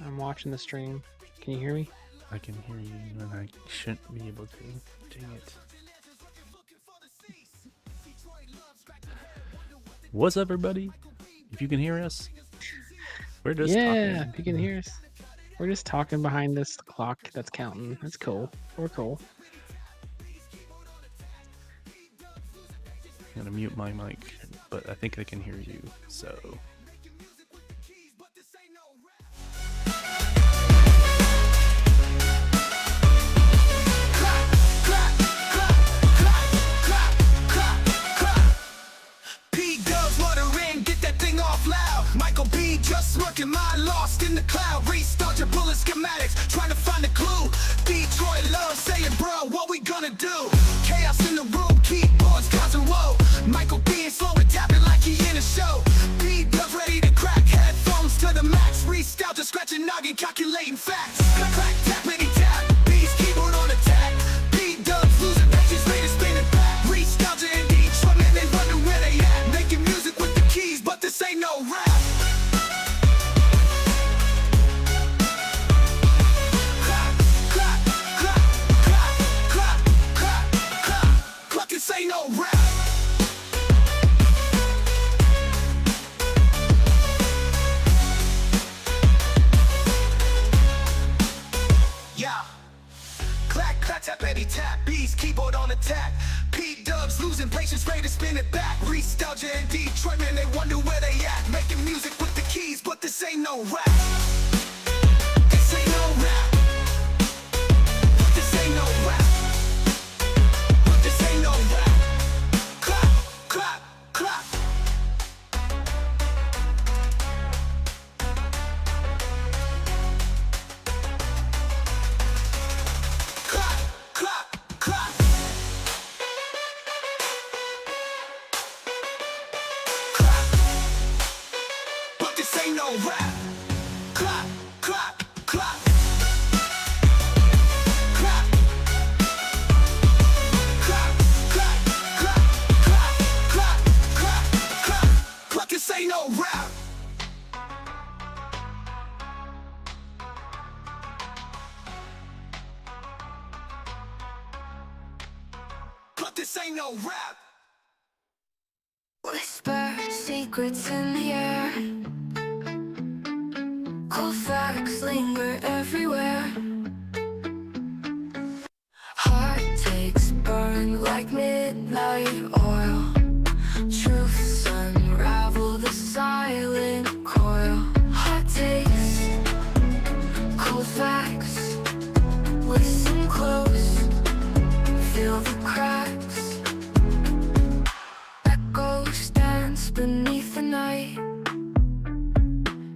I'm watching the stream. Can you hear me? I can hear you, and I shouldn't be able to. Dang it. What's up, everybody? If you can hear us, we're just talking. If you can hear us. We're just talking behind this clock that's counting. That's cool. We're cool. I'm gonna mute my mic, but I think I can hear you, so. Michael B. just smirking, my lost in the cloud. Restart your bullet schematics, trying to find a clue. Detroit love saying, bro, what we gonna do? Chaos in the room, keyboards causing woe. Michael B. is slow and tapping like he in a show. B-Dubs ready to crack, headphones to the max. Restart just scratching noggin, calculating facts. Clack, clack, tap, many tap. B's keyboard on attack. B-Dubs losing matches, ready to spin it back. Restart in Detroit, man, they wonder where they at. Making music with the keys, but this ain't no rap. This ain't no rap. Yeah. Clack, clack, tap, Eddie tap. B's keyboard on attack. P-Dubs losing patience, ready to spin it back. Nostalgia in Detroit, man, they wonder where they at. Making music with the keys, but this ain't no rap. This ain't no rap. This ain't no rap. This ain't no rap. Clap, clap, clap. Clap, clap, clap. Clap. But this ain't no rap. Clap, clap, clap. Clap. Clap, clap, clap, clap, clap, clap, clap. But this ain't no rap. But this ain't no rap. Whisper secrets in the air. Cold facts linger everywhere. Heart takes burn like midnight oil. Truths unravel the silent coil. Hot takes, cold facts. Listen close, feel the cracks. Echoes dance beneath the night.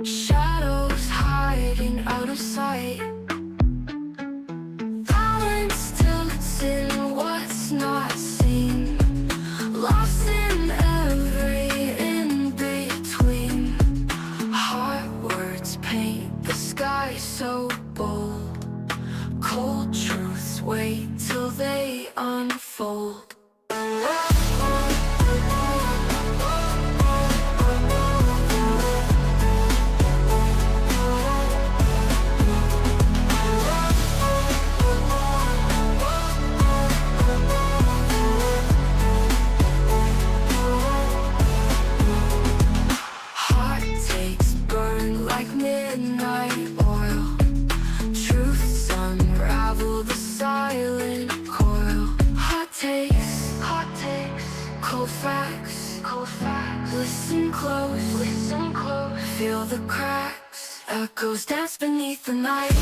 Shadows hiding out of sight. Balance tilts in what's not seen. Lost in every in-between. Heart words paint the sky so bold. Cold truths wait till they unfold. Heart takes burn like midnight oil. Truths unravel the silent coil. Hot takes, cold facts, cold facts. Listen close, feel the cracks. Echoes dance beneath the night.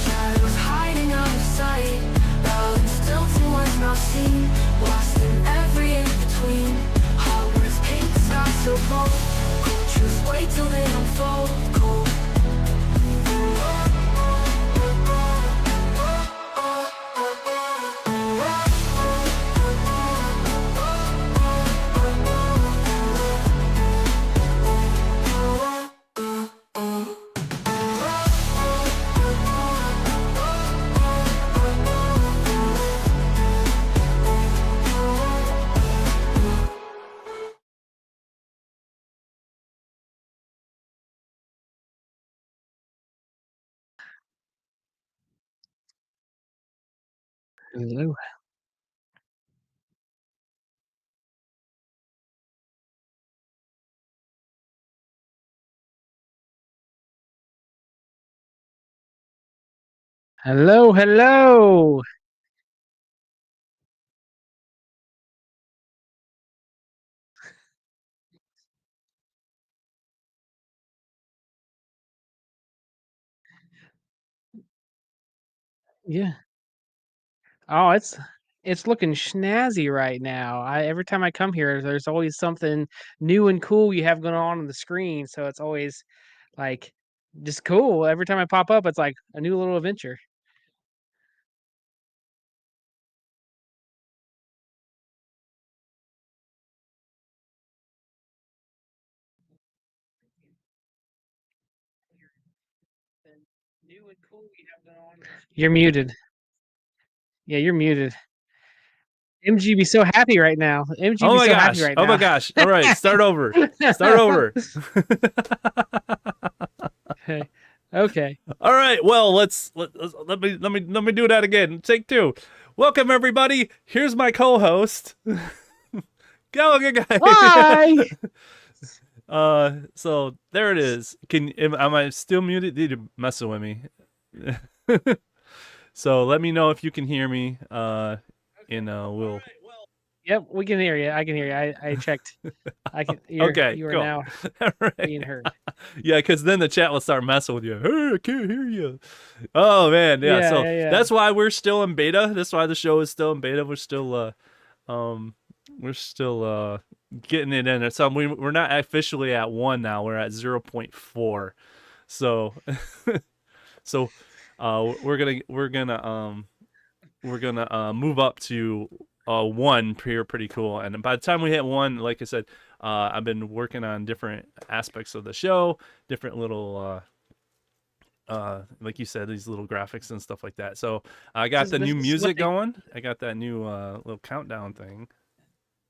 Shadows hiding out of sight. Balance tilts in what's not seen. Lost in every in-between. Hot words paint the sky so bold. Cold truths wait till they unfold. Cold. Hello. Hello, hello. Yeah. Oh, it's looking snazzy right now. I every time I come here, there's always something new and cool you have going on the screen, so it's always like just cool. Every time I pop up, it's like a new little adventure. New and cool you have going on. You're muted. Yeah, you're muted. MG be so happy right now. MG Oh be my so happy gosh. right Oh my now. gosh. All right, start over. Start over. Okay. Okay. All right. Well, let me do that again. Take two. Welcome everybody. Here's my co-host. Go, good guy. Hi. So there it is. Am I still muted? Did you messing with me? So let me know if you can hear me. We'll. Yep, we can hear you. I can hear you. I checked. I can. Okay, You are cool. now All right. being heard. Yeah, because then the chat will start messing with you. Hey, I can't hear you. Oh man, yeah. Yeah, So yeah. that's why we're still in beta. That's why the show is still in beta. We're still getting it in there. So we're not officially at 1 now. We're at 0.4. So so we're gonna move up to 1 pretty cool. And by the time we hit 1, like I said, I've been working on different aspects of the show, different little like you said, these little graphics and stuff like that. So I got the new music going. I got that new little countdown thing.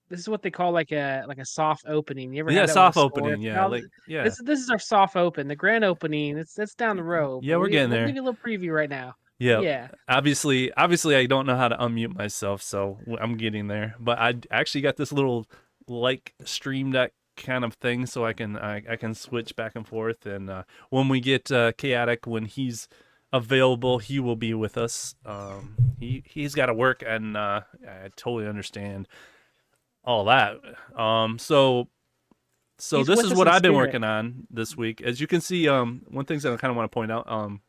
This is what they call like a soft opening. You ever Yeah, had that soft with a store? opening. Yeah, Now, like yeah. This is our soft open. The grand opening. It's down the road. Yeah, but we're getting we'll there. give you a little preview right now. Yeah. Yeah. Obviously, I don't know how to unmute myself, so I'm getting there. But I actually got this little like Stream Deck kind of thing, so I can switch back and forth. And when we get Chaotic, when he's available, he will be with us. He's got to work, and I totally understand all that. So He's this with is us what in I've been spirit. working on this week. As you can see, one thing that I kind of want to point out, I'm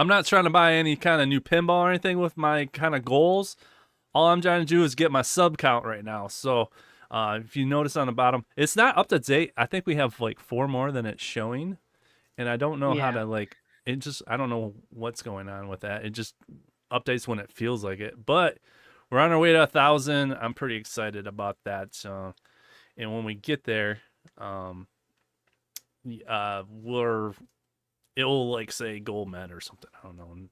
not trying to buy any kind of new pinball or anything with my kind of goals. All I'm trying to do is get my sub count right now. So if you notice on the bottom, it's not up to date. I think we have like 4 more than it's showing. And I don't know how to I don't know what's going on with that. It just updates when it feels like it. But we're on our way to 1,000. I'm pretty excited about that. And when we get there, it'll like say gold med or something. I don't know.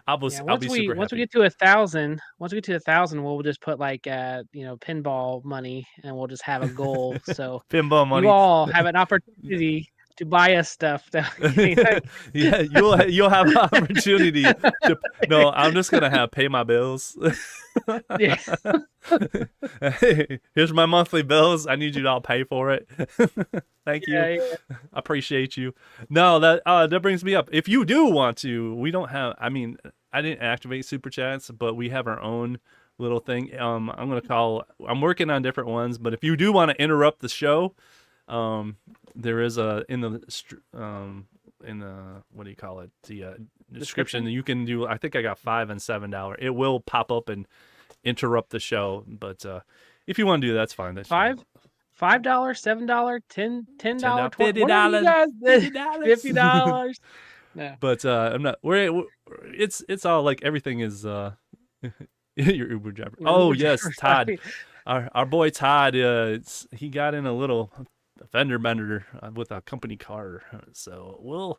I'll be super Once happy. we get to 1,000, we'll just put like pinball money, and we'll just have a goal. So Pinball money. you all have an opportunity to buy us stuff. Yeah, you'll have an opportunity to. No, I'm just gonna have pay my bills. Yeah. Hey, here's my monthly bills. I need you to all pay for it. Thank you. Yeah. I appreciate you. No, that brings me up. If you do want to, we don't have. I mean, I didn't activate super chats, but we have our own little thing. I'm I'm working on different ones, but if you do want to interrupt the show, there is in the what do you call it? The description. You can do. I think I got $5 and $7. It will pop up and interrupt the show, but if you want to do that, that's fine. That's $5, $7, $10, $10, $50, $50. No. But I'm not. It's all like everything is. Your Uber driver. Oh yes, Todd. Our boy Todd. He got in a little fender bender with a company car. So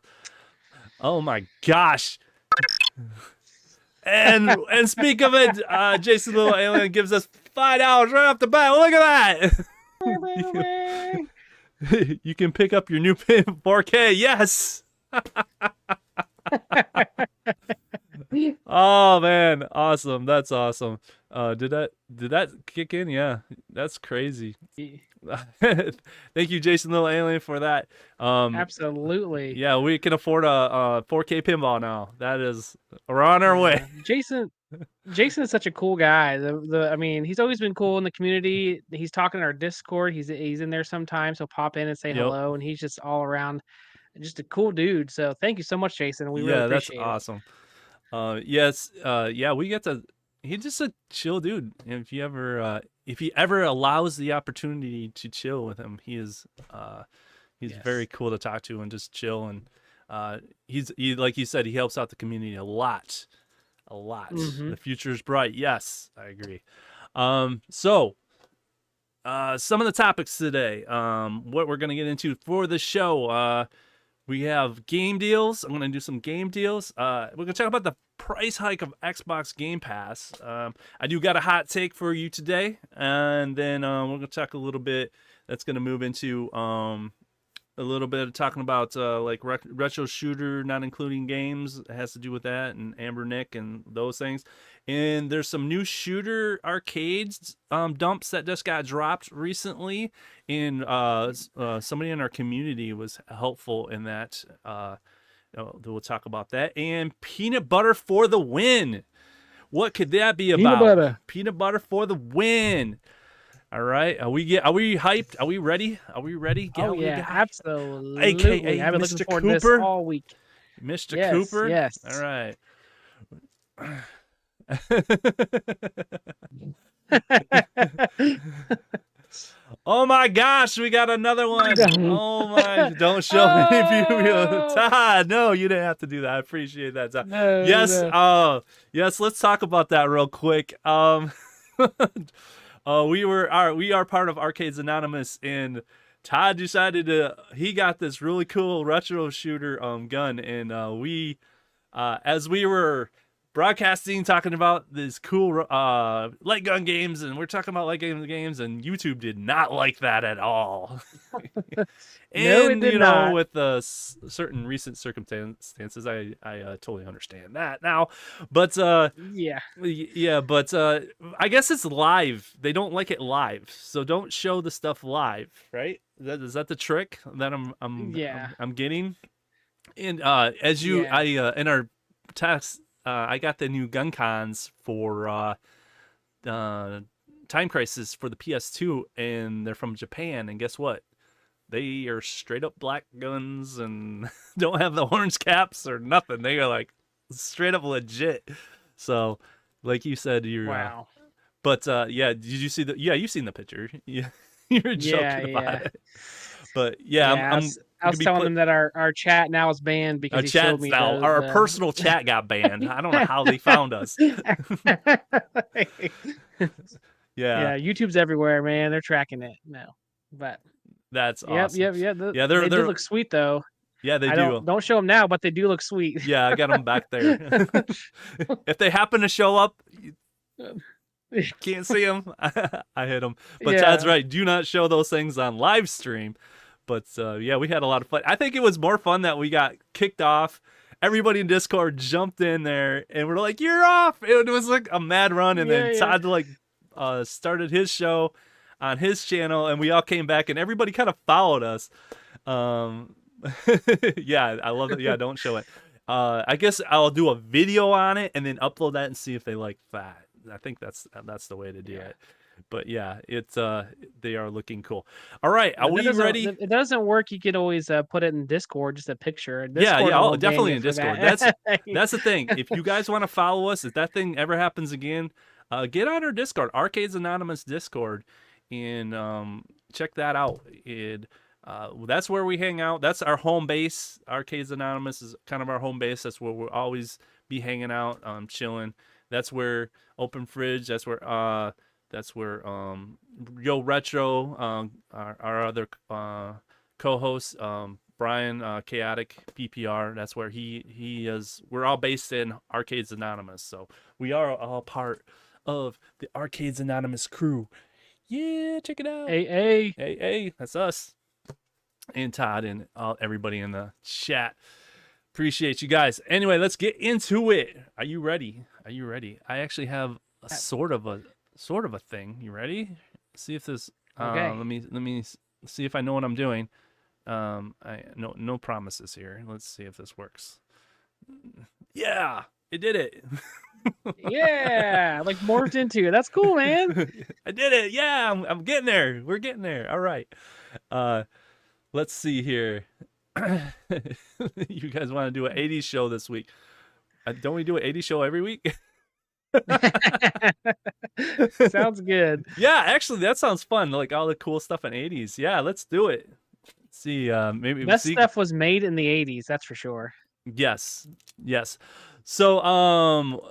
oh my gosh. And speak of it, Jason Little Alien gives us $5 right off the bat. Look at that. You can pick up your new pin 4K. Yes. Oh man, awesome. That's awesome. Did that kick in? Yeah, that's crazy. Thank you, Jason Little Alien, for that. Absolutely. Yeah, we can afford a 4K pinball now. We're on our way. Yeah. Jason is such a cool guy. I mean, he's always been cool in the community. He's talking in our Discord. He's in there sometimes. He'll pop in and say Yep. hello, and he's just all around just a cool dude. So thank you so much, Jason. We really Yeah, that's appreciate it. awesome. Yes, yeah, we get to. He's just a chill dude. If he ever allows the opportunity to chill with him, he's Yes. very cool to talk to and just chill. And he like you said, he helps out the community a lot. Mhm. The future is bright. Yes, I agree. So some of the topics today, what we're gonna get into for the show. We have game deals. I'm gonna do some game deals. We're gonna talk about the price hike of Xbox Game Pass. I do got a hot take for you today, and then we're gonna talk a little bit. That's gonna move into a little bit of talking about like retro shooter, not including games. It has to do with that, and Amber Nick and those things. And there's some new shooter arcades dumps that just got dropped recently. And somebody in our community was helpful in that. We'll talk about that. And peanut butter for the win. What could that be about? Peanut butter for the win. All right, are we hyped? Are we ready? Oh yeah, absolutely. AKA I've been Mr. looking forward to this Cooper? all week. Mr. Yes, Cooper? yes. All right. Oh my gosh, we got another one. Oh my, don't show any view. Todd, no, you didn't have to do that. I appreciate that, Todd. No, Yes, no. yes, let's talk about that real quick. We are part of Arcades Anonymous, and Todd decided he got this really cool retro shooter gun, and as we were broadcasting, talking about this cool light gun games, and we're talking about light gun games, and YouTube did not like that at all. No, it And did not. with certain recent circumstances, I totally understand that now. But Yeah. yeah, but I guess it's live. They don't like it live, so don't show the stuff live, right? Is that the trick that Yeah. I'm getting? And as you Yeah. in our text, I got the new gun cons for Time Crisis for the PS2, and they're from Japan. And guess what? They are straight up black guns and don't have the orange caps or nothing. They are like straight up legit. So, like you said, you're. Wow. But yeah, did you see the? Yeah, you've seen the picture. Yeah, you're joking about it. But yeah, I was telling them that our chat now is banned because our he showed chat me now, our personal chat got banned. I don't know how they found us. Yeah, YouTube's everywhere, man. They're tracking it now. But that's awesome. Yep. Yeah, they do look sweet though. Yeah, they do. Don't show them now, but they do look sweet. Yeah, I got them back there. If they happen to show up, you can't see them. I hit them. But Todd's right. Do not show those things on live stream. But yeah, we had a lot of fun. I think it was more fun that we got kicked off. Everybody in Discord jumped in there, and we're like, "You're off!" It was like a mad run, and then Todd like started his show on his channel, and we all came back, and everybody kind of followed us. Yeah, I love it. Yeah, don't show it. I guess I'll do a video on it and then upload that and see if they like that. I think that's the way to do it. But yeah, it's they are looking cool. All right, are we ready? It doesn't work. You could always put it in Discord, just a picture. Yeah, I'll definitely ban in you for Discord. that. That's the thing. If you guys want to follow us, if that thing ever happens again, get on our Discord, Arcades Anonymous Discord, and check that out. That's where we hang out. That's our home base. Arcades Anonymous is kind of our home base. That's where we'll always be hanging out, chilling. That's where Open Fridge. That's where Yo Retro, our other co-host, Brian, Chaotic PPR. That's where he is. We're all based in Arcades Anonymous, so we are all part of the Arcades Anonymous crew. Yeah, check it out. Hey, That's us. And Todd and everybody in the chat. Appreciate you guys. Anyway, let's get into it. Are you ready? Are you ready? I actually have a sort of a thing. You ready? See if this. Okay. Let me see if I know what I'm doing. No promises here. Let's see if this works. Yeah, it did it. Yeah, like morphed into it. That's cool, man. I did it. Yeah, I'm getting there. We're getting there. All right. Let's see here. You guys want to do an 80s show this week? Don't we do an 80s show every week? Sounds good. Yeah, actually, that sounds fun. Like all the cool stuff in 80s. Yeah, let's do it. Let's see, maybe Best stuff was made in the 80s, that's for sure. Yes. So,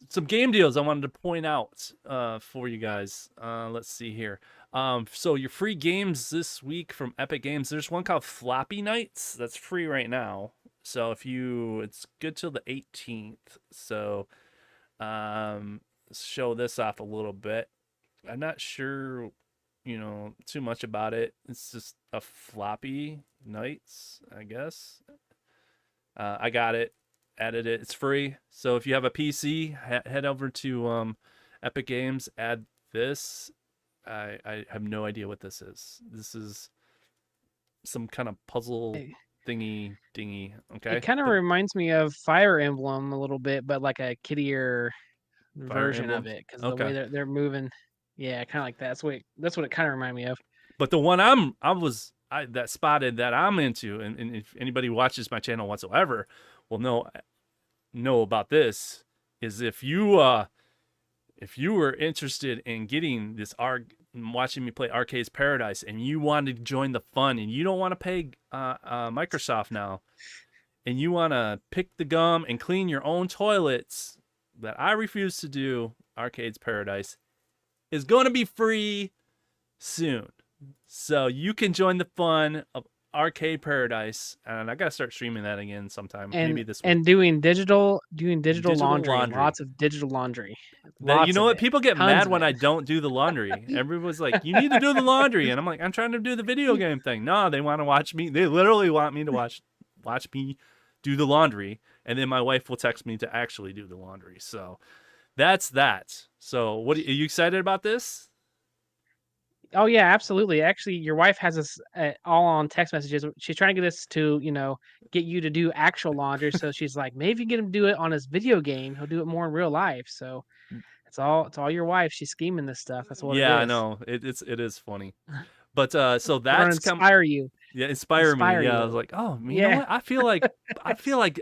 some game deals I wanted to point out for you guys. Let's see here. So your free games this week from Epic Games. There's one called Floppy Nights that's free right now. So it's good till the 18th. So, show this off a little bit. I'm not sure, too much about it. It's just a Floppy Nights, I guess. I got it, added it. It's free. So if you have a PC, head over to Epic Games, add this. I have no idea what this is. This is some kind of puzzle thingy dingy. Okay. It kind of reminds me of Fire Emblem a little bit, but like a kiddier version of Emblem? it, because the way they're moving, yeah, kind of like that. That's what it kind of reminded me of. But the one that spotted that I'm into, and if anybody watches my channel whatsoever will know about this, is if you were interested in getting this watching me play Arcade's Paradise, and you wanted to join the fun, and you don't want to pay Microsoft now, and you want to pick the gum and clean your own toilets, that I refuse to do, Arcade's Paradise is going to be free soon. So you can join the fun of Arcade Paradise, and I gotta start streaming that again sometime, maybe this week. And doing digital laundry. Lots of digital laundry. You know what? People get mad when I don't do the laundry. Everyone's like, "You need to do the laundry," and I'm like, "I'm trying to do the video game thing." No, they want to watch me. They literally want me to watch me do the laundry, and then my wife will text me to actually do the laundry. So that's that. So are you excited about this? Oh yeah, absolutely. Actually, your wife has us all on text messages. She's trying to get us to, get you to do actual laundry. So she's like, maybe get him to do it on his video game. He'll do it more in real life. So it's all your wife. She's scheming this stuff. That's what it is. Yeah, I know. It is funny. But so that's inspire you. Yeah, inspire me. Yeah, you. I was like, oh, you know what? I feel like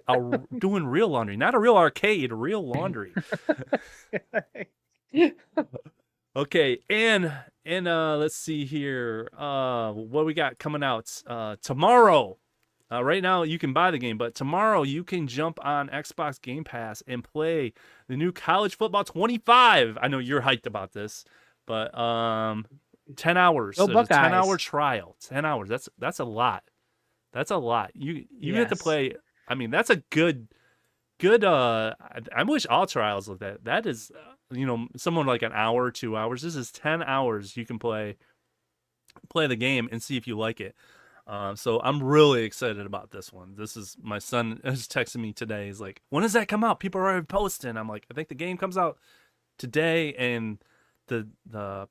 doing real laundry, not a real arcade, real laundry. Okay, and let's see here. What we got coming out tomorrow. Right now you can buy the game, but tomorrow you can jump on Xbox Game Pass and play the new College Football 25. I know you're hyped about this, but 10 hours. Go Buckeyes. 10-hour trial. 10 hours. That's a lot. That's a lot. You have to play. I mean, that's a good. I wish all trials like that. That is, someone like an hour, 2 hours. This is 10 hours. You can play the game and see if you like it. So I'm really excited about this one. This is, my son is texting me today. He's like, when does that come out? People are already posting. I'm like, I think the game comes out today and the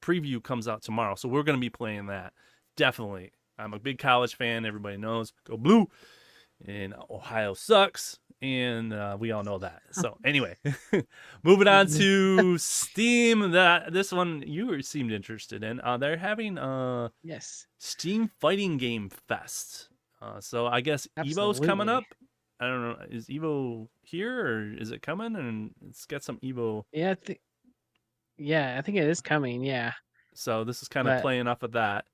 preview comes out tomorrow. So we're going to be playing that. Definitely. I'm a big college fan. Everybody knows. Go Blue. And Ohio sucks. And we all know that. So anyway, moving on to Steam. This one you seemed interested in. They're having yes, Steam Fighting Game Fest. So I guess Evo's coming up. I don't know. Is Evo here or is it coming? And it's got some Evo. Yeah, I think it is coming. Yeah. So this is kind of playing off of that.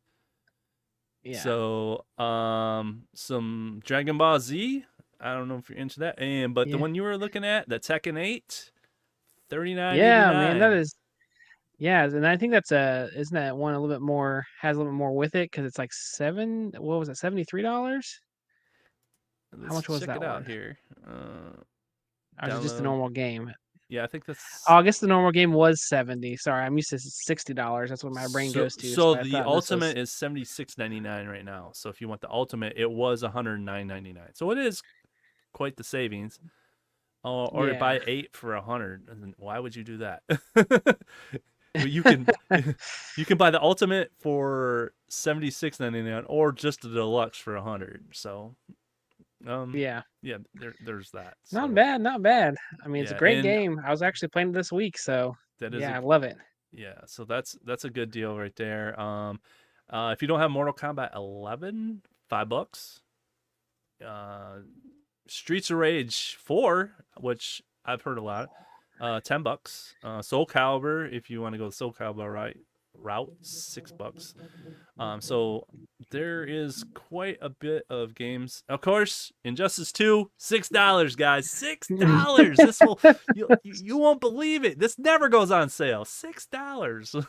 Yeah. So some Dragon Ball Z. I don't know if you're into that. But the one you were looking at, the Tekken 8, $39.89. Yeah, man, that is. Yeah, and I think that's isn't that one a little bit more, has a little bit more with it, because it's like $73? How much was that Check it out one? here. Or is it just a normal game? Yeah, I think that's. Oh, I guess the normal game was 70. Sorry, I'm used to $60. That's what my brain goes to. So the ultimate is $76.99 right now. So if you want the ultimate, it was $109.99. So it is quite the savings. Or Yeah. buy 8 for 100. And why would you do that? Well, you can you can buy the ultimate for $76.99 or just the deluxe for 100. So Yeah. yeah, there's that. Not So, bad, not bad. I mean, it's a yeah, great and game. I was actually playing it this week, so that is yeah, I love it. yeah, so that's a good deal right there. If you don't have Mortal Kombat 11, $5. Streets of Rage 4, which I've heard a lot, $10. Soul Calibur, if you want to go the Soul Calibur route, $6. So there is quite a bit of games. Of course, Injustice 2, $6, guys, $6. This will you won't believe it. This never goes on sale. $6.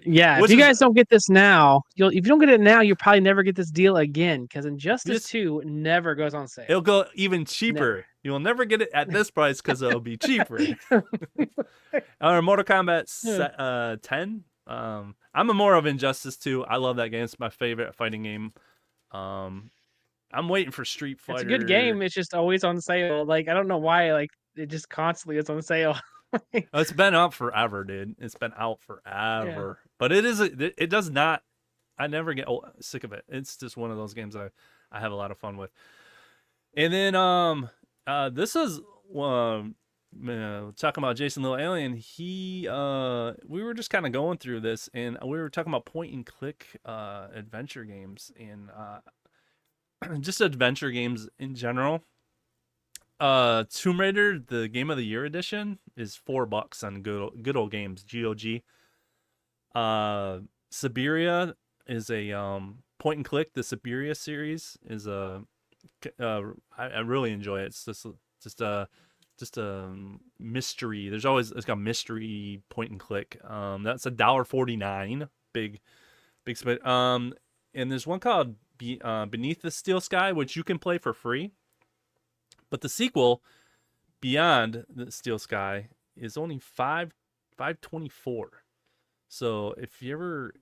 Yeah, if Which you is- guys don't get this now, if you don't get it now, you'll probably never get this deal again because Injustice Just- 2 never goes on sale. It'll go even cheaper. Never. You'll never get it at this price because it'll be cheaper. Mortal Kombat 10. I'm a more of Injustice 2. I love that game. It's my favorite fighting game. I'm waiting for Street Fighter. It's a good game. It's just always on sale. Like I don't know why. Like it just constantly is on sale. It's been out forever, dude. It's been out forever. But it does not. I never get sick of it. It's just one of those games I have a lot of fun with. And then this is talking about Jason Little Alien. We were just kind of going through this, and we were talking about point and click adventure games and just adventure games in general. Tomb Raider, the Game of the Year edition, is $4 on good old games, GOG. Siberia is a point and click. The Siberia series is I really enjoy it. It's just a mystery. It's got mystery point and click. That's $1.49. Big split. And there's one called Beneath the Steel Sky, which you can play for free. But the sequel, Beyond the Steel Sky, is only $5.24. So if you ever,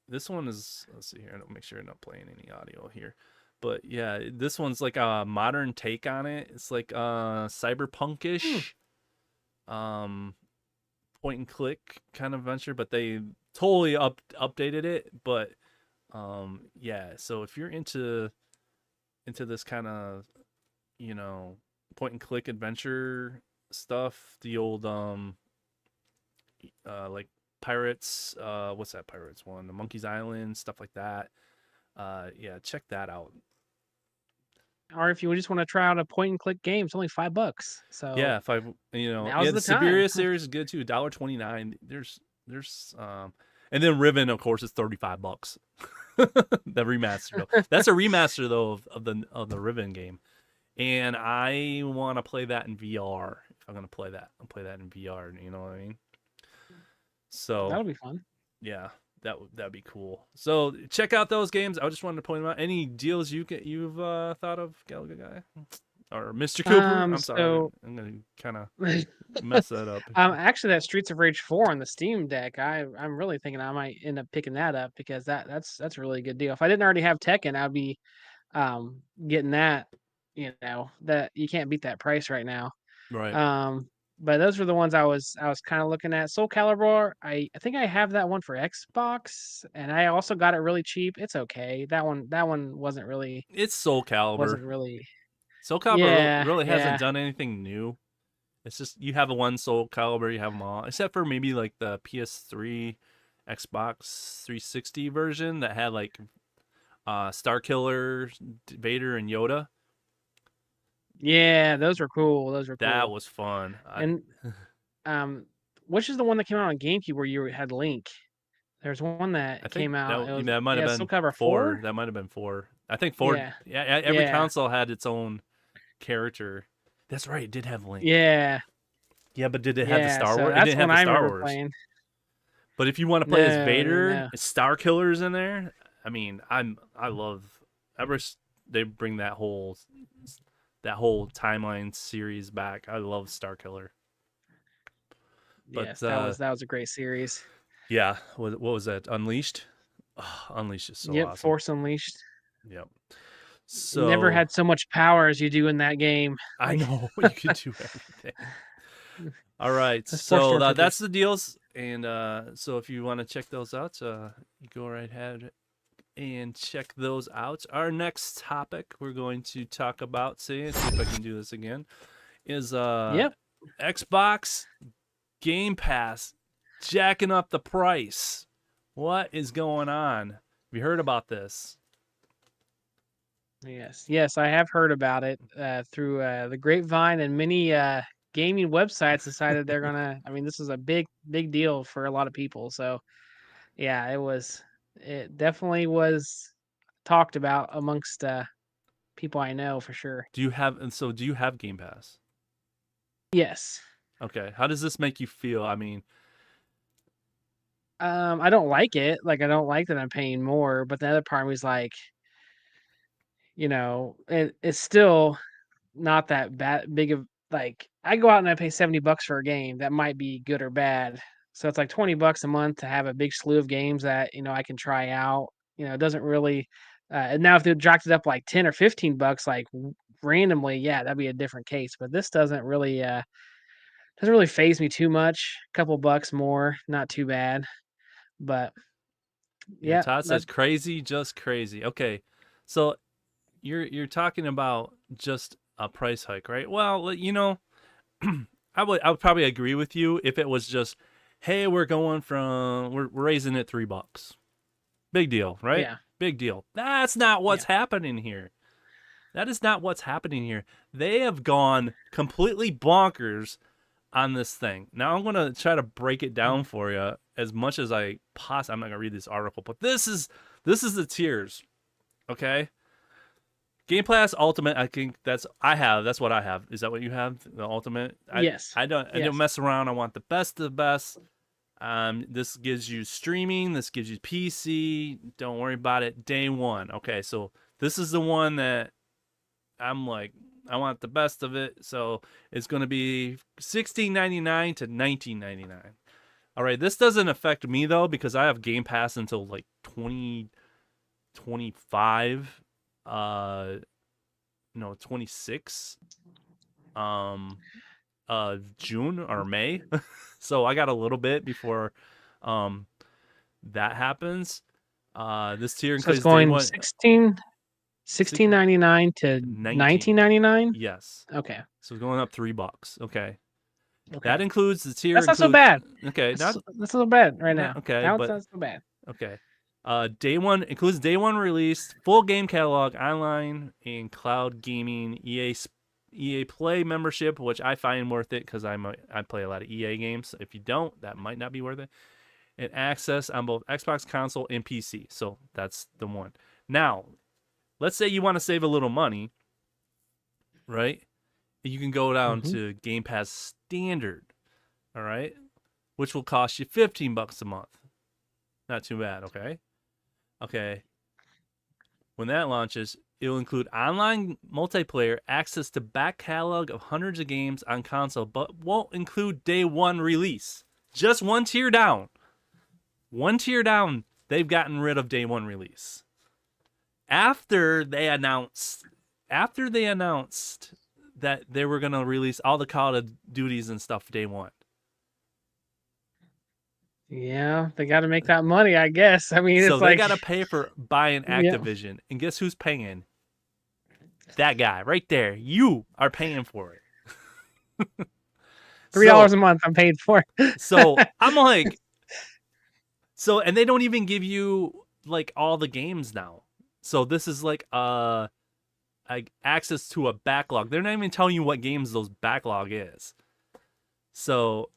this one is, let's see here. I'll make sure I'm not playing any audio here. But yeah, this one's like a modern take on it. It's like cyberpunkish, point and click kind of adventure, but they totally updated it. But yeah, so if you're into this kind of, point and click adventure stuff, the old like Pirates, what's that Pirates one? The Monkey's Island, stuff like that. Yeah, check that out. Or if you just want to try out a point and click game, it's only $5. So Yeah, if I now's the the Siberia time. series is good too, $1.29. There's and then Riven, of course, is $35. The remaster though. That's a remaster though of the Riven game. And I want to play that in VR. If I'm gonna play that, I'll play that in VR. You know what I mean? So that'll be fun. yeah, that'd be cool. So check out those games. I just wanted to point them out. Any deals you've thought of, Galaga Guy or Mr. Cooper? I'm sorry, so- I'm gonna kind of mess that up. Actually, that Streets of Rage 4 on the Steam Deck, I'm really thinking I might end up picking that up because that's a really good deal. If I didn't already have Tekken, I'd be getting that. That you can't beat that price right now. Right. But those were the ones I was kind of looking at. Soul Calibur, I think I have that one for Xbox, and I also got it really cheap. It's okay. That one wasn't really It's Soul Calibur. wasn't really. Soul Calibur Yeah, really hasn't yeah. done anything new. It's just you have a one Soul Calibur, you have them all, except for maybe like the PS3, Xbox 360 version that had like Star Killer, Vader, and Yoda. Yeah, those were cool. Those were cool. That was fun. And which is the one that came out on GameCube where you had Link? There's one that I think came out. that might have Soul been Calibur 4. That might have been 4. I think 4. Yeah. Yeah, every Yeah. console had its own character. That's right. It did have Link. Yeah. Yeah, but did it have the Star so Wars? It that's didn't have when the I Star remember Wars. playing. But if you want to play as No, Vader, no. Star Killer's in there. I mean, I love they bring that whole timeline series back. I love Star Killer. But, Yes, that was a great series. Yeah, what was that? Unleashed. Oh, Unleashed is so Yep, awesome. Force Unleashed. Yep. So Never had so much power as you do in that game. I Like, know you could do everything. All right, the sports so stormtroopers. that's the deals, and so if you want to check those out, you go right ahead and check those out. Our next topic we're going to talk about, see if I can do this again, is Yep. Xbox Game Pass jacking up the price. What is going on? Have you heard about this? Yes, I have heard about it through the grapevine, and many gaming websites decided they're gonna. I mean, this is a big deal for a lot of people. So yeah, it definitely was talked about amongst people I know for sure. Do you have Game Pass? Yes. Okay. How does this make you feel? I mean, I don't like it. Like, I don't like that I'm paying more, but the other part of me is like, it's still not that big of, like, I go out and I pay $70 for a game that might be good or bad. So it's like $20 a month to have a big slew of games that, I can try out. It doesn't really and now if they dropped it up like 10 or $15 like randomly, yeah, that'd be a different case. But this doesn't really phase me too much. A couple bucks more, not too bad. But yeah, Todd says crazy, just crazy. Okay, so you're talking about just a price hike, right? Well, I would probably agree with you if it was just, hey, we're raising it $3. Big deal, right? Yeah. Big deal. That's not what's happening here. That is not what's happening here. They have gone completely bonkers on this thing. Now I'm gonna try to break it down for you as much as I possibly. I'm not gonna read this article, but this is the tiers. Okay. Game Pass Ultimate. I think that's what I have. Is that what you have? The Ultimate. Yes. I don't mess around. I want the best of the best. This gives you streaming. This gives you PC. Don't worry about it. Day one. Okay, so this is the one that I'm like, I want the best of it. So it's going to be $16.99 to $19.99. All right, this doesn't affect me though because I have Game Pass until like 2025. 26. June or May. So I got a little bit before that happens. This tier So it's includes going day 16.99 to 19.99. Yes. Okay. So going up $3. Okay. That includes the tier. That's not so bad. Okay. That's not so bad right now. Okay. Now it's not so bad. Okay. Day one includes day one release, full game catalog, online and cloud gaming, EA Play membership, which I find worth it because I play a lot of EA games. If you don't, that might not be worth it. And access on both Xbox console and PC. So that's the one. Now, let's say you want to save a little money, right? You can go down to Game Pass Standard, all right, which will cost you $15 a month. Not too bad, okay? Okay. When that launches, it will include online multiplayer, access to back catalog of hundreds of games on console, but won't include day one release. Just one tier down. One tier down, they've gotten rid of day one release. After they announced that they were going to release all the Call of Duties and stuff day one. Yeah, they got to make that money, I guess. I mean, So it's they like got to pay for buying Activision. And guess who's paying? That guy right there. You are paying for it. $3 a month I'm paid for. So I'm like, and they don't even give you like all the games now. So this is like access to a backlog. They're not even telling you what games those backlog is. So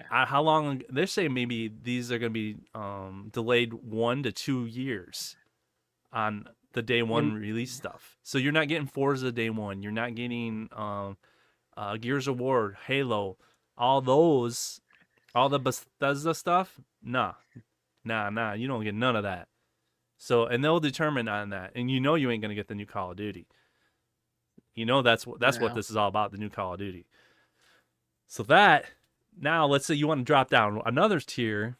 how long they're saying maybe these are going to be delayed 1 to 2 years on the day one release stuff. So you're not getting Forza day one. You're not getting Gears of War, Halo, all the Bethesda stuff. Nah. You don't get none of that. So, and they'll determine on that. And you ain't going to get the new Call of Duty. That's what this is all about, the new Call of Duty. So now let's say you want to drop down another tier.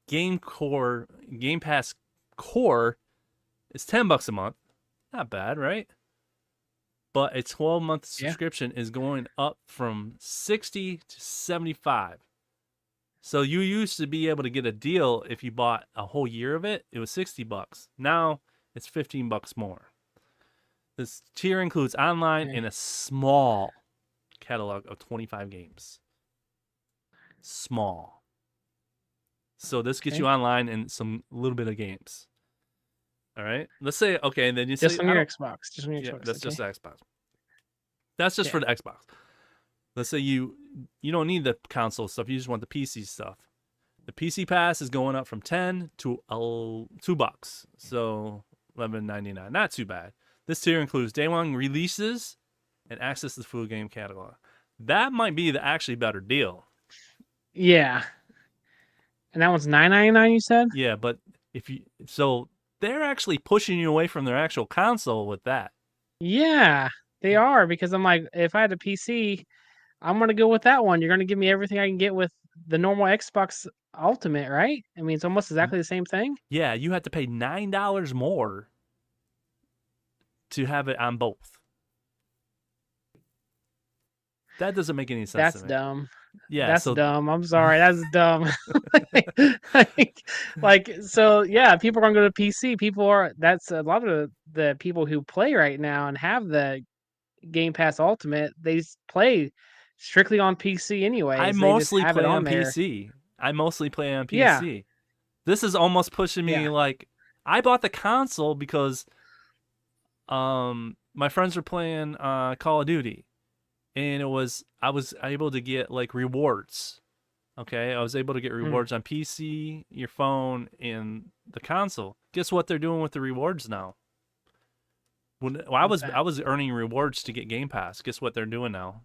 Game Pass Core is $10 a month. Not bad, right? But a 12-month Yeah. subscription is going up from 60 to 75. So you used to be able to get a deal if you bought a whole year of it. It was $60. Now it's $15 more. This tier includes online Okay. and a small catalog of 25 games. Small. So this gets you Okay. online and some little bit of games. All right. Let's say okay, and then you Just say on I your don't. Xbox. Just on your Yeah, Xbox. that's Okay. just the Xbox. That's just Yeah. for the Xbox. Let's say you don't need the console stuff. You just want the PC stuff. The PC pass is going up from 10 to $2, so $11.99. Not too bad. This tier includes day one releases and access to the full game catalog. That might be the actually better deal. Yeah. And that one's $9.99. You said. Yeah, but they're actually pushing you away from their actual console with that. Yeah, they are because I'm like, if I had a PC, I'm gonna go with that one. You're gonna give me everything I can get with the normal Xbox Ultimate, right? I mean, it's almost exactly the same thing. Yeah, you have to pay $9 more to have it on both. That doesn't make any sense That's to me. dumb. Yeah, That's so dumb. I'm sorry. That's dumb. So yeah, people are gonna go to PC. That's a lot of the people who play right now and have the Game Pass Ultimate. They play strictly on PC I anyways. They just mostly have it play on on there. PC. I mostly play on Yeah, PC. This is almost pushing me yeah. like I bought the console because my friends were playing Call of Duty and I was able to get like rewards. Okay, I was able to get rewards on PC, your phone, and the console. Guess what they're doing with the rewards now? I What's that? was earning rewards to get Game Pass. Guess what they're doing now?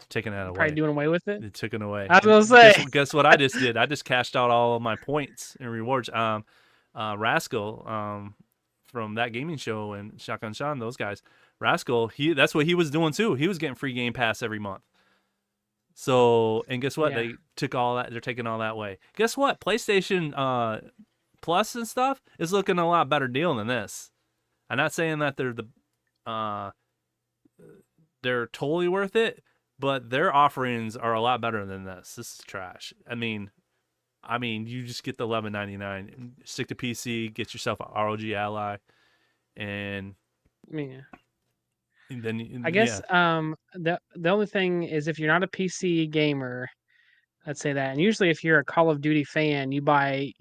Taking that Probably away. doing away with it. They took it away. I was gonna And say. guess what I just did? I just cashed out all of my points and rewards. Rascal, from that gaming show and Shotgun Sean, those guys. Rascal, that's what he was doing too. He was getting free Game Pass every month. So, and guess what? Yeah. They took all that. They're taking all that away. Guess what? PlayStation Plus and stuff is looking a lot better deal than this. I'm not saying that they're totally worth it, but their offerings are a lot better than this. This is trash. I mean, you just get the $11.99, stick to PC, get yourself a ROG Ally, and Yeah. then I guess the only thing is if you're not a PC gamer, let's say that, and usually if you're a Call of Duty fan, you buy,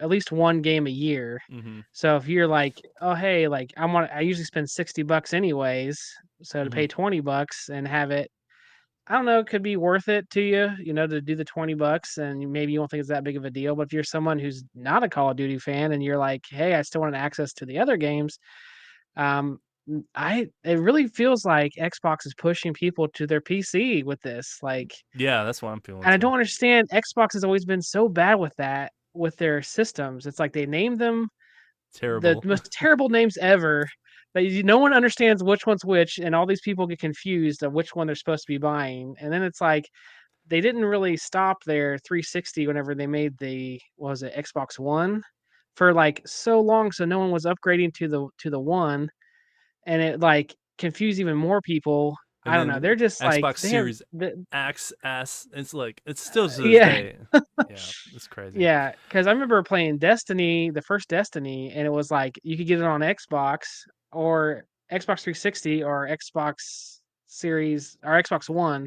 at least one game a year. Mm-hmm. So if you're like, oh hey, like I usually spend $60 anyways, so to pay $20 and have it, I don't know, it could be worth it to you, to do the $20 and maybe you won't think it's that big of a deal. But if you're someone who's not a Call of Duty fan and you're like, hey, I still want access to the other games, it really feels like Xbox is pushing people to their PC with this. Like, Yeah, that's what I'm feeling. and I too. don't understand. Xbox has always been so bad with that, with their systems. It's like they name them the Terrible. most terrible names ever. That no one understands which one's which, and all these people get confused of which one they're supposed to be buying. And then it's like they didn't really stop their 360 whenever they made what was it, Xbox One, for like so long, so no one was upgrading to the one, and it like confused even more people. And I don't know. then They're just like Xbox they have Series XS. It's like it's still to this yeah. day. Yeah, it's crazy. Yeah, because I remember playing Destiny, the first Destiny, and it was like you could get it on Xbox or Xbox 360 or Xbox Series or Xbox One.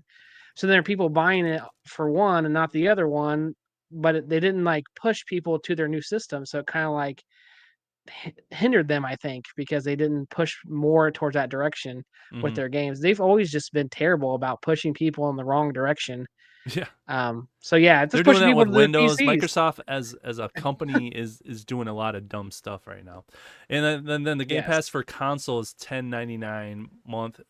So there are people buying it for one and not the other one, but they didn't like push people to their new system. So it kind of like hindered them, I think, because they didn't push more towards that direction with Mhm. their games. They've always just been terrible about pushing people in the wrong direction. Yeah. So yeah, it's They're just doing pushing that people with to their Windows. PCs. Microsoft as a company is doing a lot of dumb stuff right now. And then the Game Yes. Pass for console is $10.99 a month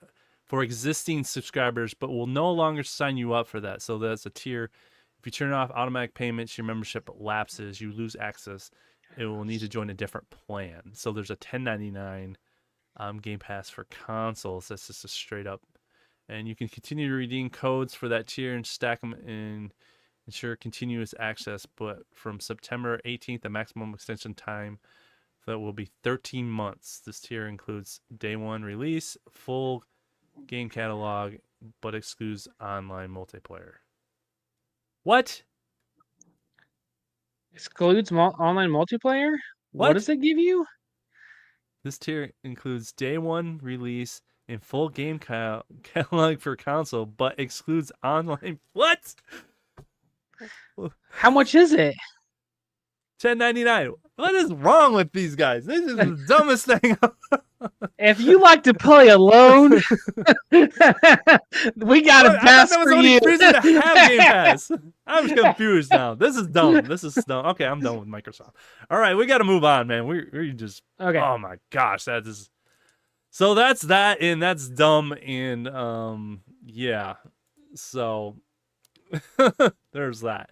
for existing subscribers, but will no longer sign you up for that. So that's a tier. If you turn off automatic payments, your membership lapses, you lose access. It will need to join a different plan. So there's a $10.99 Game Pass for consoles. That's just a straight up. And you can continue to redeem codes for that tier and stack them and ensure continuous access. But from September 18th, the maximum extension time for that will be 13 months. This tier includes day one release, full game catalog, but excludes online multiplayer. What? Excludes online multiplayer? What What? does it give you? This tier includes day one release and full game catalog for console, but excludes online. What? How much is it? $10.99. What is wrong with these guys? This is the dumbest thing. If you like to play alone, we got a I thought pass that was for only you. free to have Game Pass. I'm confused now. This is dumb. This is dumb. Okay, I'm done with Microsoft. All right, we got to move on, man. We just. Okay. Oh my gosh, that is. So that's that, and that's dumb, and yeah. So there's that.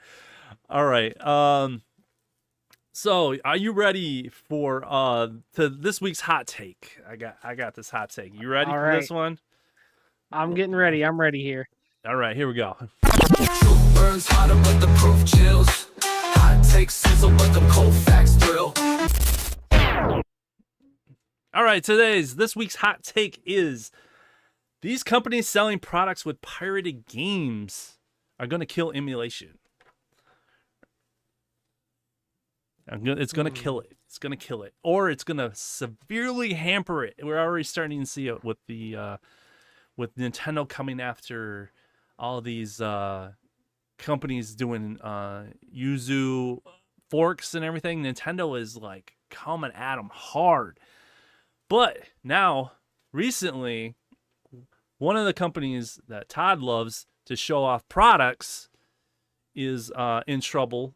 All right. So are you ready for to this week's hot take? I got this hot take. You ready All for this right. one? I'm getting ready. I'm ready here. All right, here we go. Truth burns hotter, but the proof chills. Hot takes sizzle, but the cold facts thrill. All right, this week's hot take is these companies selling products with pirated games are going to kill emulation. It's going to kill it. It's going to kill it, or it's going to severely hamper it. We're already starting to see it with the with Nintendo coming after all these companies doing Yuzu forks and everything. Nintendo is like coming at them hard. But now, recently, one of the companies that Todd loves to show off products is in trouble.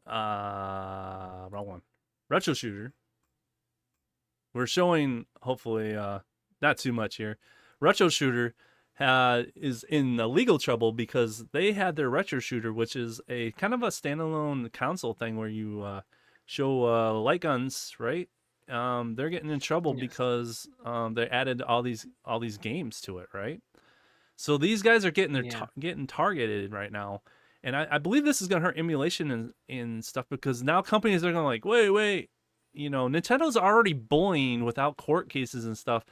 Wrong one. Retro Shooter. We're showing, hopefully, not too much here. Retro Shooter is in legal trouble because they had their Retro Shooter, which is a kind of a standalone console thing where you show light guns, right? They're getting in trouble because they added all these games to it, right? So these guys are getting getting targeted right now, and I believe this is going to hurt emulation and stuff because now companies are going like, wait, you know, Nintendo's already bullying without court cases and stuff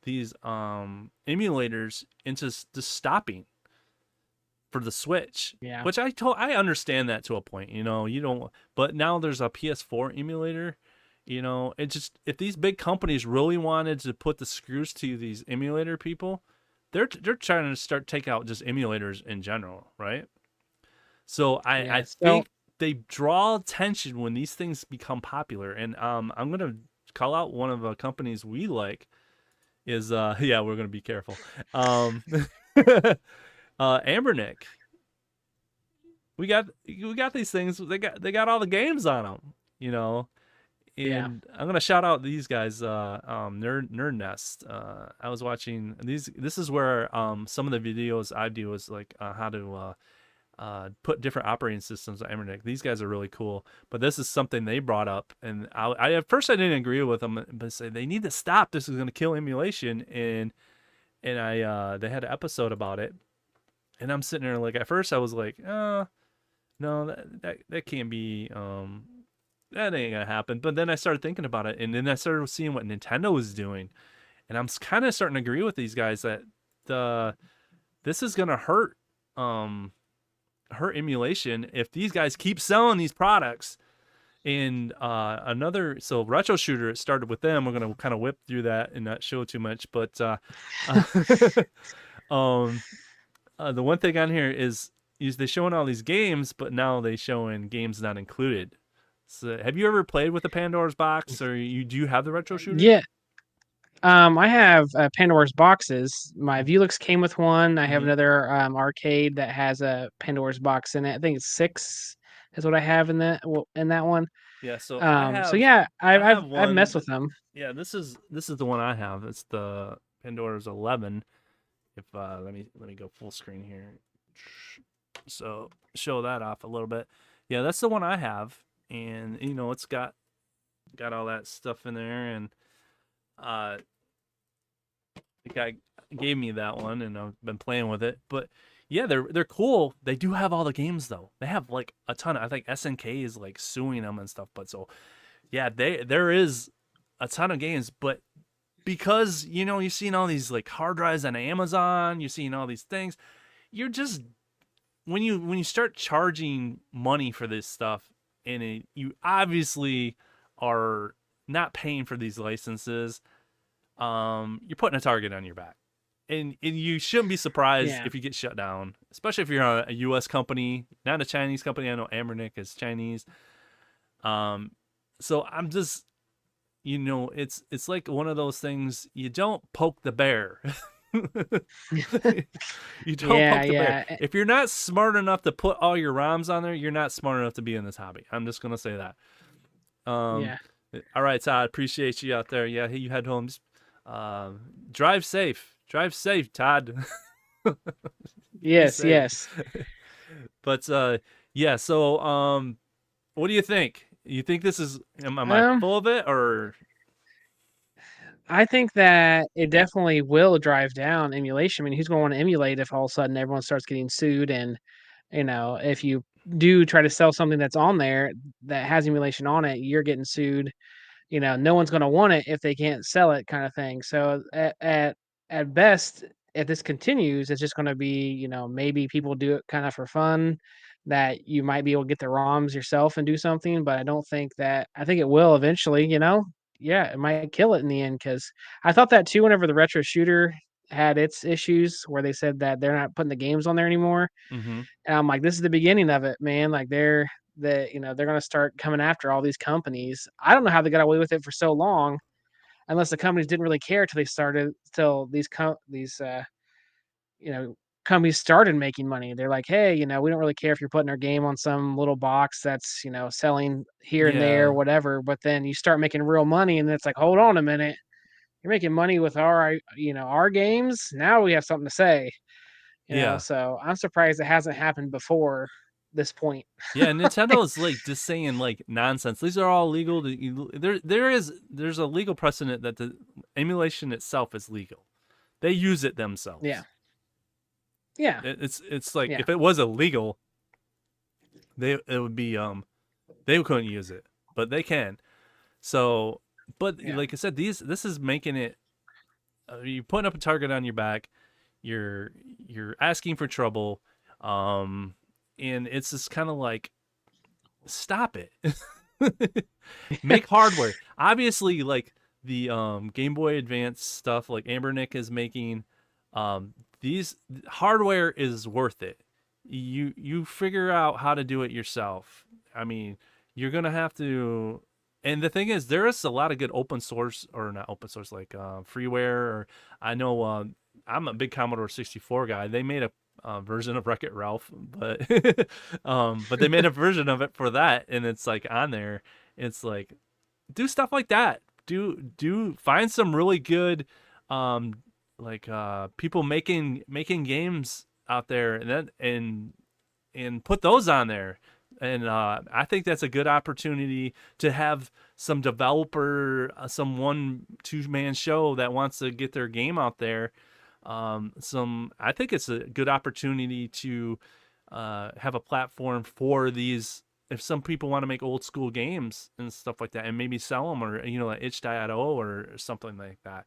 these emulators into just stopping for the Switch. Yeah. Which I understand that to a point, you know, you don't, but now there's a PS4 emulator, you know, it just, if these big companies really wanted to put the screws to these emulator people, they're trying to start take out just emulators in general, right? So I think they draw attention when these things become popular, and I'm gonna call out one of the companies we like is yeah, we're gonna be careful. Ambernick. We got these things. They got all the games on them, you know. And I'm gonna shout out these guys, Nerd Nest. I was watching these. This is where some of the videos I do is like how to put different operating systems on Ambernick. These guys are really cool, but this is something they brought up, and I at first I didn't agree with them, but say they need to stop. This is gonna kill emulation, and I they had an episode about it, and I'm sitting there like at first I was like, no, that can't be. That ain't gonna happen. But then I started thinking about it, and then I started seeing what Nintendo was doing, and I'm kind of starting to agree with these guys that this is gonna hurt emulation if these guys keep selling these products. And so Retro Shooter, it started with them. We're gonna kind of whip through that and not show too much, but the one thing on here is they're showing all these games, but now they showing games not included. So have you ever played with the Pandora's Box, or do you have the Retro Shooter? Yeah. I have Pandora's boxes. My Vulix came with one. I have another arcade that has a Pandora's box in it. I think it's 6 is what I have in that one. Yeah. So I've messed with them. Yeah, this is the one I have. It's the Pandora's 11. If let me go full screen here. So show that off a little bit. Yeah, that's the one I have. And you know, it's got all that stuff in there, and the guy gave me that one, and I've been playing with it. But Yeah, they're cool. They do have all the games though. They have like a ton. I think SNK is like suing them and stuff. But so yeah, there is a ton of games. But because you've seen all these like hard drives on Amazon, you're seeing all these things. You're just when you start charging money for this stuff, and you obviously are not paying for these licenses, you're putting a target on your back. And you shouldn't be surprised Yeah. if you get shut down, especially if you're a U.S. company, not a Chinese company. I know Ambernick is Chinese. So I'm just, it's like one of those things. You don't poke the bear. You don't Yeah, poke the bear. yeah. If you're not smart enough to put all your ROMs on there, you're not smart enough to be in this hobby. I'm just gonna say that. Yeah. All right, Todd. Appreciate you out there. Yeah, you head home. Just, drive safe. Drive safe, Todd. Yes, safe. yes. But yeah. So what do you think? You think this is? Am I full of it or? I think that it definitely will drive down emulation. I mean, who's going to want to emulate if all of a sudden everyone starts getting sued? And, if you do try to sell something that's on there that has emulation on it, you're getting sued. No one's going to want it if they can't sell it, kind of thing. So at best, if this continues, it's just going to be, maybe people do it kind of for fun, that you might be able to get the ROMs yourself and do something. But I think it will eventually, yeah, it might kill it in the end, because I thought that too whenever the retro shooter had its issues where they said that they're not putting the games on there anymore. Mm-hmm. And I'm like, this is the beginning of it, man. Like they're gonna start coming after all these companies. I don't know how they got away with it for so long, unless the companies didn't really care till these companies started making money. They're like, hey, we don't really care if you're putting our game on some little box that's selling here and there, Yeah. whatever. But then you start making real money, and it's like, hold on a minute, you're making money with our games. Now we have something to say. Yeah. So I'm surprised it hasn't happened before this point. Yeah, Nintendo is like just saying like nonsense. These are all legal. There's a legal precedent that the emulation itself is legal. They use it themselves. Yeah. Yeah. It's like Yeah. if it was illegal, it would be they couldn't use it, but they can. So, but Yeah. like I said, this is making it. You're putting up a target on your back. You're asking for trouble. And it's just kind of like, stop it. Make hardware. Obviously, like the Game Boy Advance stuff, like Ambernick is making, these hardware is worth it. You figure out how to do it yourself. I mean, you're gonna have to. And the thing is, there is a lot of good open source, or not open source, like freeware. Or I know I'm a big Commodore 64 guy. They made a version of Wreck-It Ralph, but but they made a version of it for that, and it's like on there. It's like, do stuff like that. Do find some really good like people making games out there, and put those on there. And I think that's a good opportunity to have some developer, some 1-2 man show that wants to get their game out there. I think it's a good opportunity to have a platform for these. If some people want to make old school games and stuff like that, and maybe sell them, or like itch.io or something like that.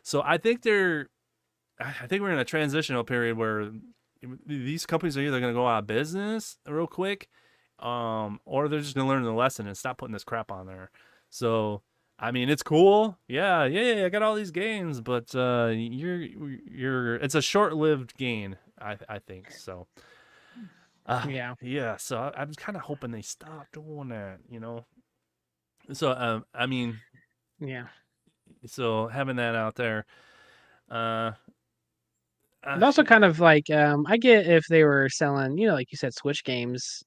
So I think we're in a transitional period where these companies are either going to go out of business real quick, or they're just going to learn the lesson and stop putting this crap on there. So I mean, it's cool. Yeah, I got all these games, but it's a short-lived gain, I think. So yeah. So I'm kind of hoping they stop doing that, So I mean, Yeah. so having that out there, And also kind of like I get if they were selling, like you said, Switch games,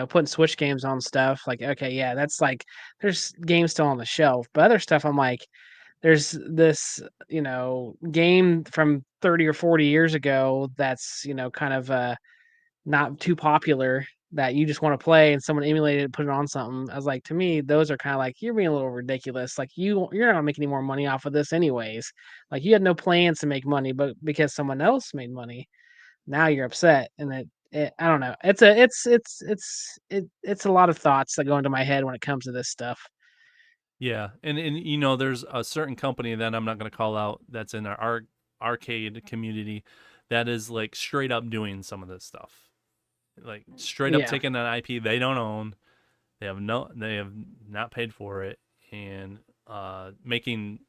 putting Switch games on stuff, like, okay, yeah, that's like there's games still on the shelf. But other stuff, I'm like, there's this, game from 30 or 40 years ago that's, kind of not too popular, that you just want to play, and someone emulated it and put it on something. I was like, to me, those are kind of like, you're being a little ridiculous. Like you're not gonna make any more money off of this anyways. Like you had no plans to make money, but because someone else made money. now you're upset, and I don't know. It's a lot of thoughts that go into my head when it comes to this stuff. Yeah, and there's a certain company that I'm not going to call out that's in our arcade community that is like straight up doing some of this stuff, like straight up Yeah. taking an IP they don't own, they have not paid for it, and making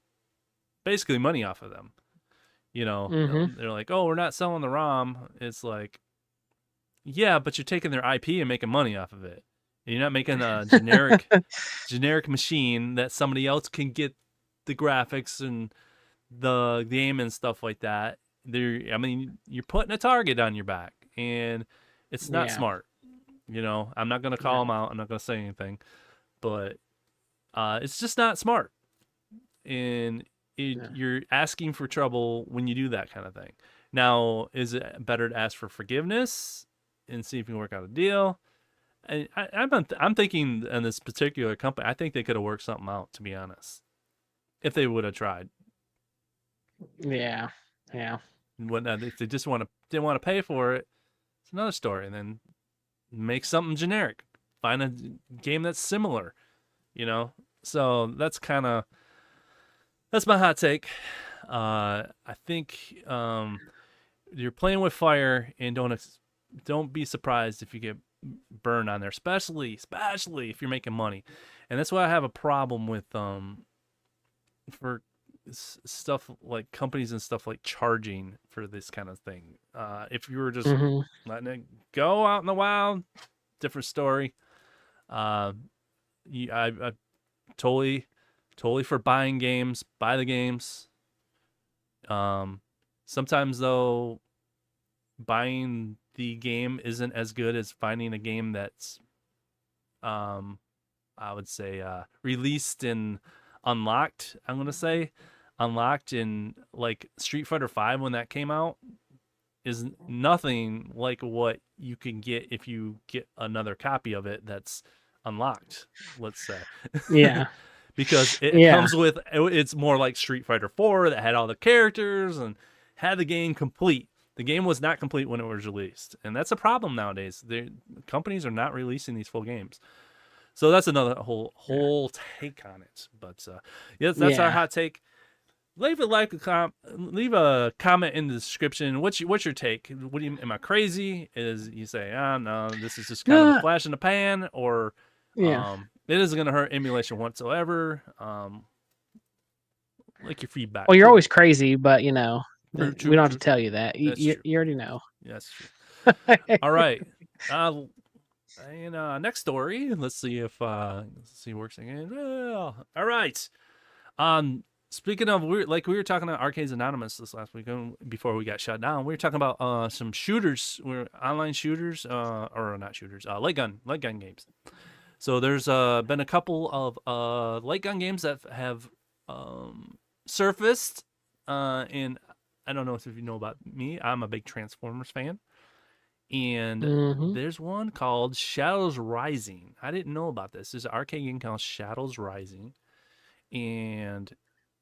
basically money off of them. Mhm. They're like, oh, we're not selling the ROM. It's like, yeah, but you're taking their IP and making money off of it. You're not making a generic machine that somebody else can get the graphics and the game and stuff like that. You're putting a target on your back, and it's not Yeah. smart. I'm not gonna call them No. out. I'm not gonna say anything, but it's just not smart. And No. you're asking for trouble when you do that kind of thing. Now, is it better to ask for forgiveness and see if you can work out a deal? And I'm thinking in this particular company, I think they could have worked something out, to be honest, if they would have tried. Yeah. Yeah. And whatnot, if they just didn't want to pay for it, it's another story. And then make something generic, find a game that's similar, So that's my hot take. I think you're playing with fire, and don't be surprised if you get burned on there, especially if you're making money. And that's why I have a problem with for stuff like companies and stuff like charging for this kind of thing. If you were just Mhm. letting it go out in the wild, different story. I totally for buying games, buy the games. Sometimes though, buying the game isn't as good as finding a game that's I would say released and unlocked. I'm gonna say unlocked in like Street Fighter V when that came out is nothing like what you can get if you get another copy of it that's unlocked, let's say. Yeah. Because it Yeah. comes with, it's more like Street Fighter 4 that had all the characters and had the game complete. The game was not complete when it was released, and that's a problem nowadays. Companies are not releasing these full games, so that's another whole take on it. But yes, that's our Yeah. hot take. Leave a comment in the description. What's your take? Am I crazy? Is you say, no, this is just kind of a No. flash in the pan, or Yeah. it isn't going to hurt emulation whatsoever. Like your feedback. Well, you're always crazy, but True, we don't have to tell you that. That's You true. you already know. That's true. All right. And next story. Let's see if it works again. Well, all right. Speaking of we were talking about Arcades Anonymous this last week before we got shut down. We were talking about some shooters, online shooters, or not shooters, light gun games. So there's been a couple of light gun games that have surfaced, and I don't know if you know about me. I'm a big Transformers fan, and Mhm. there's one called Shadows Rising. I didn't know about this. There's an arcade game called Shadows Rising, and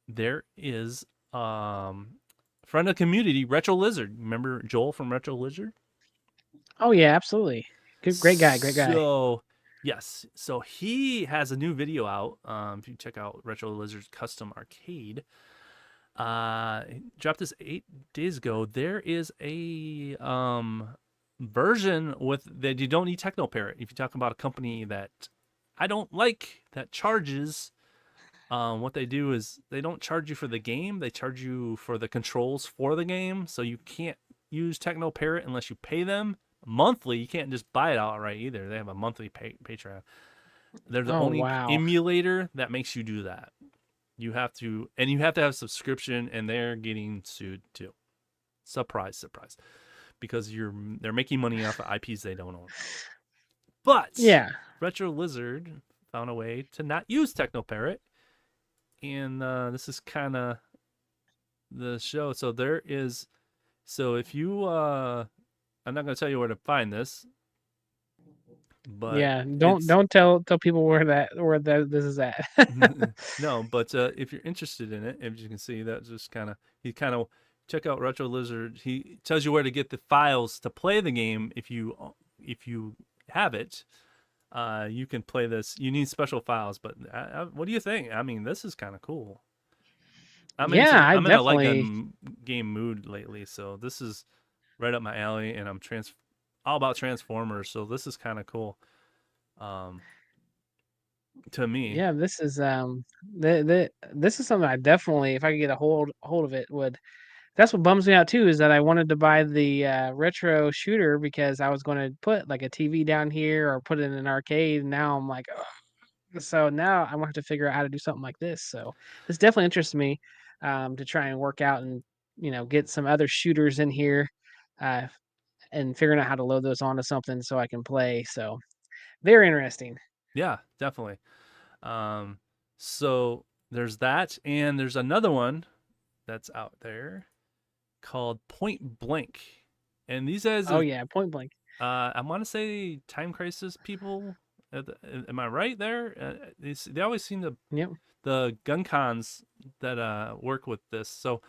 there is friend of the community, Retro Lizard. Remember Joel from Retro Lizard? Oh yeah, absolutely. Great guy. So yes, so he has a new video out. If you check out Retro Lizard's Custom Arcade, he dropped this 8 days ago. There is a version with that you don't need Techno Parrot. If you talk about a company that I don't like that charges, what they do is they don't charge you for the game. They charge you for the controls for the game. So you can't use Techno Parrot unless you pay them monthly. You can't just buy it outright either. They have a monthly Patreon. They're the only emulator that makes you do that. You have to have a subscription, and they're getting sued too. Surprise, because they're making money off of IPs they don't own. But yeah, Retro Lizard found a way to not use Techno Parrot, and this is kind of the show. So if you I'm not going to tell you where to find this, but yeah. Don't tell people where this is at. No, but if you're interested in it, as you can see, that's just he kind of check out Retro Lizard. He tells you where to get the files to play the game if you have it. You can play this. You need special files, but what do you think? I mean, this is kind of cool. I'm in a light gun game mood lately, so this is right up my alley, and I'm all about Transformers, so this is kind of cool. To me. Yeah, this is this is something I definitely, if I could get a hold of it, would. That's what bums me out too, is that I wanted to buy the retro shooter because I was going to put like a TV down here or put it in an arcade. And now I'm like, ugh. So now I'm gonna have to figure out how to do something like this. So this definitely interests me, to try and work out and get some other shooters in here, uh, and figuring out how to load those onto something so I can play. So very interesting. Yeah, definitely. So there's that, and there's another one that's out there called Point Blank, and these guys. Oh yeah, Point Blank. I want to say Time Crisis people. Am I right there? They always seem to. Yep. The gun cons that work with this, so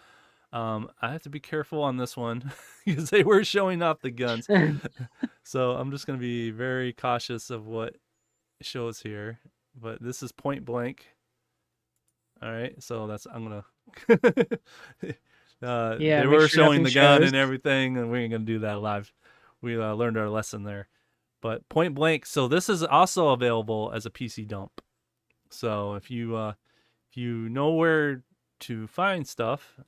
I have to be careful on this one because they were showing off the guns. So I'm just gonna be very cautious of what shows here. But this is Point Blank. All right, so I'm gonna. Yeah, they make were sure showing the nothing gun shows. and everything, and we ain't gonna do that live. We learned our lesson there. But Point Blank. So this is also available as a PC dump. So if you know where to find stuff,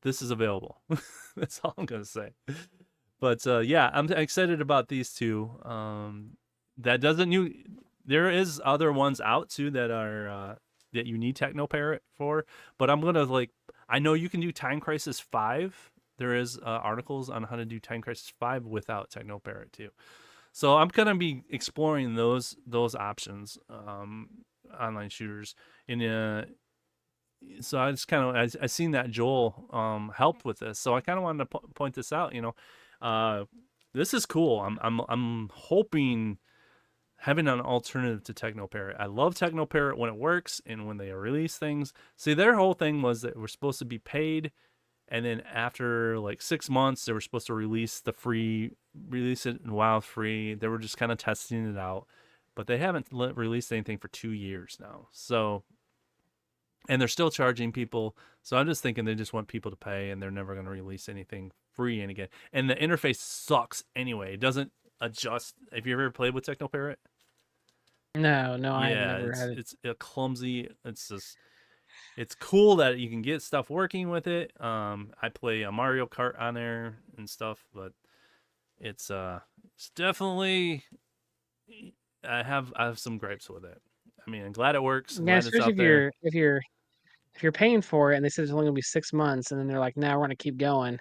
this is available. That's all I'm gonna say. But yeah, I'm excited about these two. That doesn't there is other ones out too that are that you need Technoparrot for, but I'm gonna I know you can do Time Crisis 5. There is articles on how to do Time Crisis 5 without Technoparrot too. So I'm gonna be exploring those options, online shooters. So I just kind of I seen that Joel helped with this, so I kind of wanted to point this out. This is cool. I'm hoping having an alternative to Technoparrot. I love Technoparrot when it works and when they release things. See, their whole thing was that we're supposed to be paid, and then after like 6 months, they were supposed to release it in WoW free. They were just kind of testing it out, but they haven't released anything for 2 years now. So, and they're still charging people. So I'm just thinking they just want people to pay, and they're never going to release anything free again. And the interface sucks anyway. It doesn't adjust. Have you ever played with Technoparrot? No, I've never had it. It's clumsy. It's cool that you can get stuff working with it. I play a Mario Kart on there and stuff, but it's definitely I have some gripes with it. I mean, I'm glad it works. I'm Yeah, glad it's especially out there. if you're paying for it and they said it's only gonna be 6 months, and then they're like, "Now we're gonna keep going."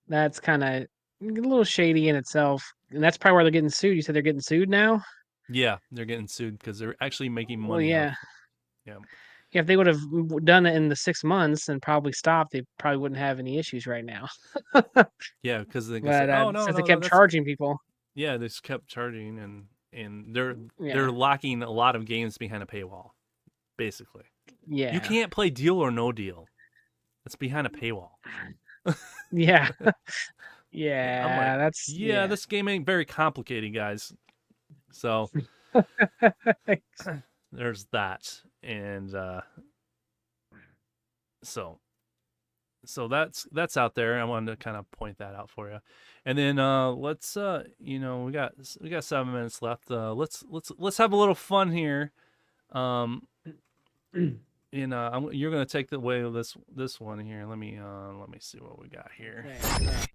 That's kind of a little shady in itself, and that's probably why they're getting sued. You said they're getting sued now? Yeah, they're getting sued because they're actually making Well, money yeah. off. Yeah. Yeah, if they would have done it in the 6 months and probably stopped, they probably wouldn't have any issues right now. Yeah, because they can But say, "Oh no, since they no, kept that's charging people, yeah." They just kept charging, and they're yeah, locking a lot of games behind a paywall, basically. You yeah, can't play Deal or No Deal. It's behind a paywall. yeah, I'm yeah. like, yeah, this game ain't very complicated, guys. So there's that, and so that's out there. I wanted to kind of point that out for you, and then let's we got 7 minutes left. Let's have a little fun here. You're gonna take the way of this one here. Let me see what we got here. Okay.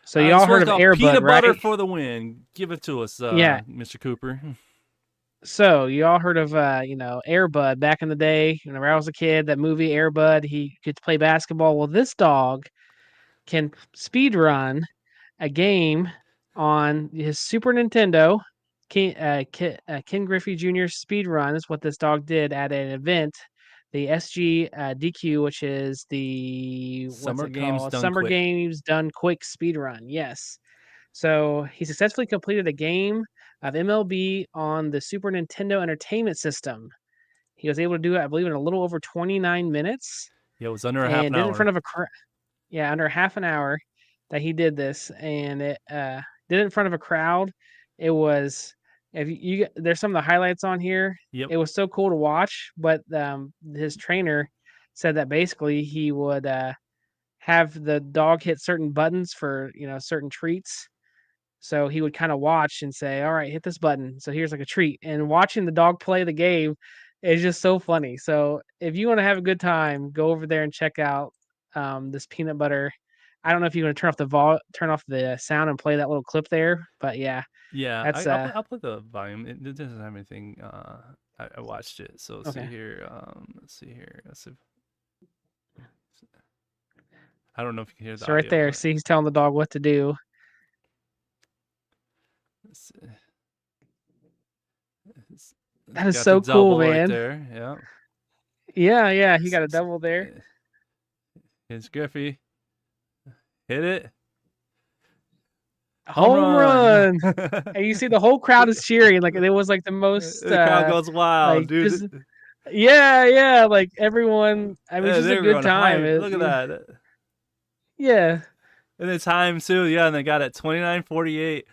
So y'all heard of Air Bud, Peanut Butter right? for the win. Give it to us, Yeah. Mr. Cooper. So you all heard of Air Bud back in the day? Whenever I was a kid, that movie Air Bud, he could play basketball. Well, this dog can speed run a game on his Super Nintendo. Ken Griffey Jr. speed run is what this dog did at an event, the SG DQ, which is the Summer Games Done Summer Quick. Games Done Quick speed run. Yes. So he successfully completed a game of MLB on the Super Nintendo Entertainment System. He was able to do it, I believe, in a little over 29 minutes. Yeah, it was under a half And an did it hour. in front of a crowd. yeah, under half an hour that he did this, and it did it in front of a crowd. It was if there's some of the highlights on here. Yep. It was so cool to watch, but his trainer said that basically he would have the dog hit certain buttons for certain treats. So he would kind of watch and say, "All right, hit this button. So here's like a treat." And watching the dog play the game is just so funny. So if you want to have a good time, go over there and check out this peanut butter. I don't know if you want to turn off the sound and play that little clip there, but yeah, Yeah, that's I'll put the volume. It doesn't have anything. I watched it. So let's see okay. here. Let's see here. Let's see. I don't know if you can hear the So right audio, there, but see, he's telling the dog what to do. let's see. That is Got so the cool, double right man. there. Yeah. Yeah, yeah, he got a double there. Here's Griffey. Hit it. Home run. The And you see the whole crowd is cheering. Like it was like the most crowd goes wild, like dude. just yeah, yeah, like everyone. I mean, it's Yeah, just a they're good going time. hype. Look at that. Yeah, And the time too, yeah, and they got it 29:48.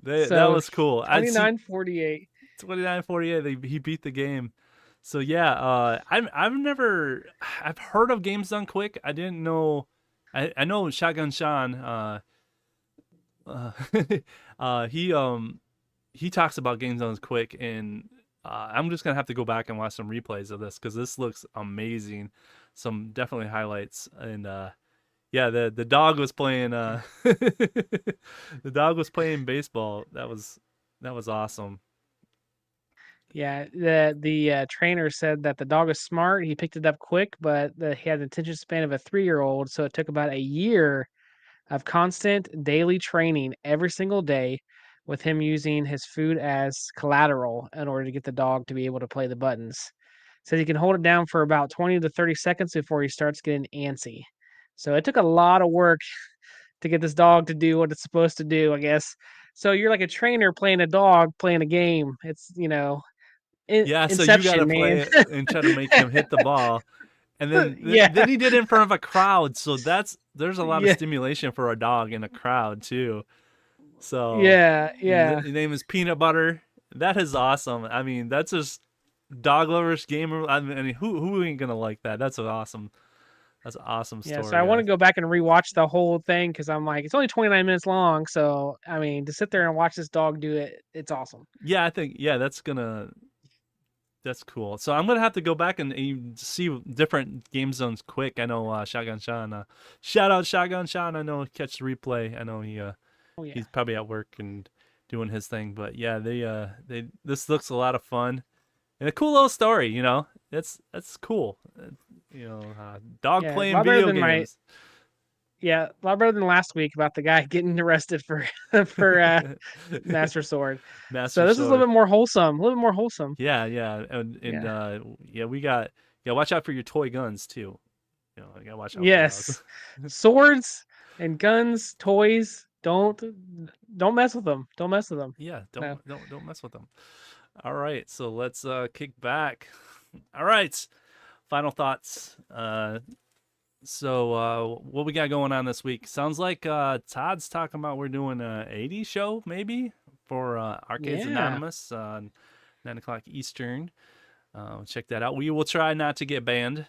That so was cool. I see 29:48. 29:48. He beat the game. So yeah, I've heard of Games Done Quick. I didn't know. I know Shotgun Sean. Uh, he talks about Games Done Quick, and I'm just gonna have to go back and watch some replays of this because this looks amazing. Some definitely highlights, and yeah, the dog was playing the dog was playing baseball. That was awesome. Yeah, the trainer said that the dog is smart. He picked it up quick, but he had the attention span of a 3-year-old, so it took about a year of constant daily training every single day with him using his food as collateral in order to get the dog to be able to play the buttons. Says he can hold it down for about 20 to 30 seconds before he starts getting antsy. So it took a lot of work to get this dog to do what it's supposed to do, I guess. So you're like a trainer playing a dog playing a game. It's, Yeah, so you gotta Inception, man. play it and try to make him hit the ball. And then Yeah. then he did it in front of a crowd, so there's a lot of Yeah. stimulation for a dog in a crowd too. So Yeah. Yeah. his name is Peanut Butter. That is awesome. I mean, that's just dog lovers, gamer. I mean, who ain't gonna like that? That's an awesome Yeah. story. So I want to go back and rewatch the whole thing because I'm like, it's only 29 minutes long. So, I mean, to sit there and watch this dog do it, it's awesome. Yeah, I think that's cool. So I'm gonna have to go back and see different game zones quick. I know Shotgun Sean. Shout out Shotgun Sean. I know catch the replay. I know Oh, yeah. he's probably at work and doing his thing. But yeah, this looks a lot of fun and a cool little story. That's cool. Dog Yeah. A playing lot better video than games. yeah. A lot better than last week about the guy getting arrested for, for Master Sword. Master So this is a little Sword. bit more wholesome. A little bit more wholesome. Yeah, and Yeah. we got watch out for your toy guns too. You gotta watch out. Yes. Swords and guns, toys. Don't mess with them. Don't mess with them. Yeah, No. don't mess with them. All right, so let's kick back. All right, final thoughts. So what we got going on this week? Sounds like Todd's talking about we're doing a 80s show maybe for Arcades Yeah. Anonymous 9:00 Eastern. Check that out. We will try not to get banned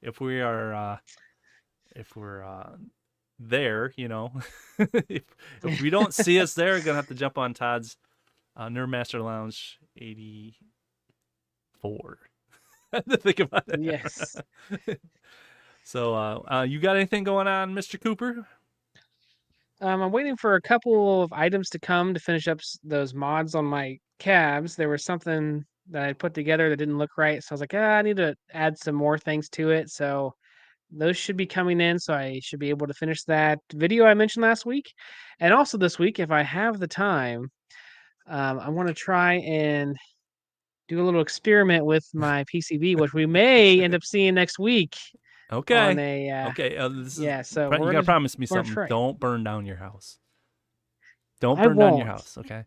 if we are if we're there. If we don't see us there, we're gonna have to jump on Todd's Nerdmaster Lounge 84. I had to think about it. Yes. So, you got anything going on, Mr. Cooper? I'm waiting for a couple of items to come to finish up those mods on my cabs. There was something that I put together that didn't look right, so I was like, I need to add some more things to it. So those should be coming in, so I should be able to finish that video I mentioned last week, and also this week if I have the time. I want to try and do a little experiment with my PCB, which we may end up seeing next week. Okay. On a Okay. This is, yeah, so you gotta promise me we're gonna something. try. Don't burn down your house. Don't I burn down your won't. house. Okay.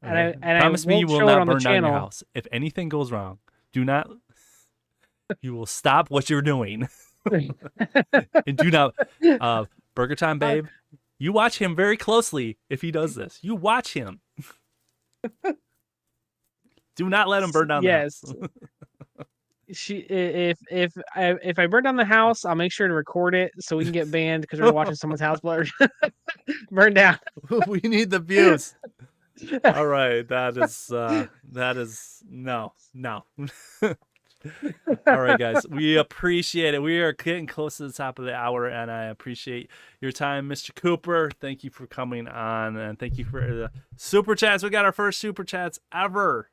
And I- Okay? and I promise me you won't will show it not on the burn down your channel. house. If anything goes wrong, do not. You will stop what you're doing. And do not, Burger Time Babe, you watch him very closely if he does this. You watch him. Do not let him burn down the house. If I burn down the house, I'll make sure to record it so we can get banned because we're watching someone's house burn down. We need the views. All right, that is no. All right, guys, we appreciate it. We are getting close to the top of the hour, and I appreciate your time, Mr. Cooper. Thank you for coming on, and thank you for the super chats. We got our first super chats ever,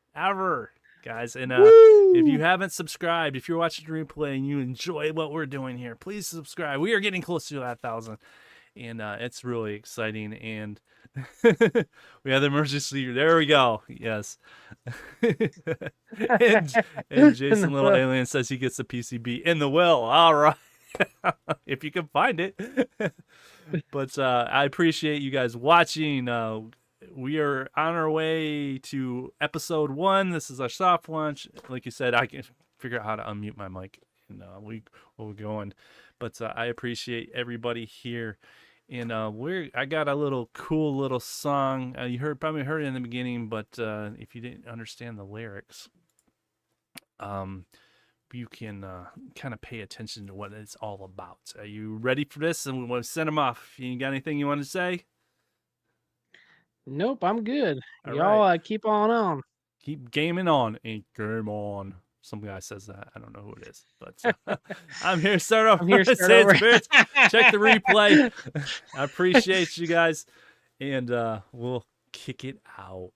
guys. And if you haven't subscribed, if you're watching the replay and you enjoy what we're doing here, please subscribe. We are getting close to that 1,000, and it's really exciting. And we have the emergency. There we go. Yes. and Jason Little Alien says he gets the PCB in the will. All right. If you can find it. But I appreciate you guys watching. We are on our way to episode 1. This is our soft launch. Like you said, I can figure out how to unmute my mic, and we're going. But I appreciate everybody here. And I got a little cool little song. You probably heard it in the beginning, but if you didn't understand the lyrics, you can kind of pay attention to what it's all about. Are you ready for this? And we want to send them off. You got anything you want to say? Nope, I'm good. All Y'all right. keep on. Keep gaming on. And game on. Some guy says that. I don't know who it is, but I'm here to start off. I'm here to start over. Check the replay. I appreciate you guys, and we'll kick it out.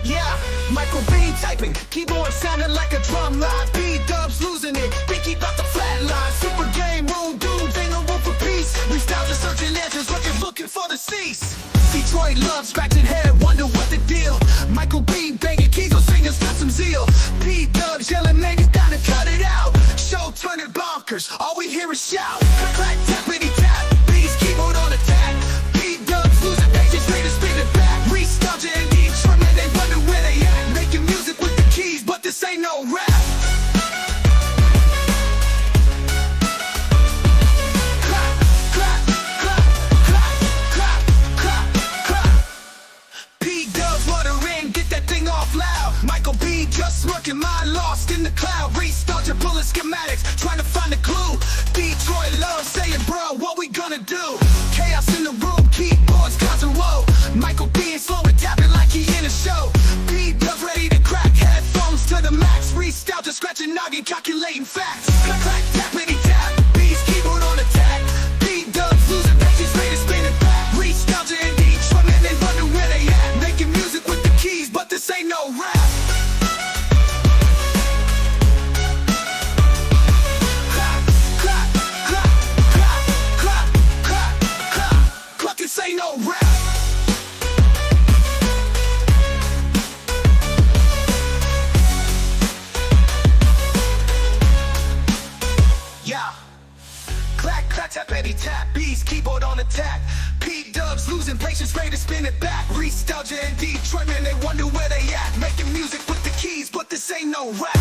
Yeah, Michael B typing, keyboard sounding like a drum line. B-dubs losing it, Binky got the flat line. Super game, room dudes, ain't no room for peace. We start searching answers, looking for the cease. Detroit love, scratching head, wonder what the deal. Michael B banging keys, those singers got some zeal. B-dubs yelling names down to cut it out. Show turning bonkers, all we hear is shout. Clack, clack, tappity tap, B's keyboard on attack. B-dubs losing pages, ready to spin it back. Restart in Detroit, man, they wonder where they at. Making music with the keys, but this ain't no rap. Michael B just smirking, mind lost in the cloud. Restart your bullet schematics, trying to find a clue. Detroit love saying, bro, what we gonna do? Chaos in the room, keyboards causing woe. Michael B is slow and tapping like he in a show. B-dubs ready to crack, headphones to the max. Restart to scratching noggin, calculating facts. Clack, clack, tappity tap, B's keyboard on attack. B-dubs losing pages, ready to spin it back. Restart in Detroit, man, they wonder where they at. Making music with the keys, but this ain't no rap. This ain't no rap. Yeah. Clack, clack, tap, any tap. B's keyboard on attack. P-dubs losing patience, ready to spin it back. Nostalgia in Detroit, man, they wonder where they at. Making music with the keys, but this ain't no rap.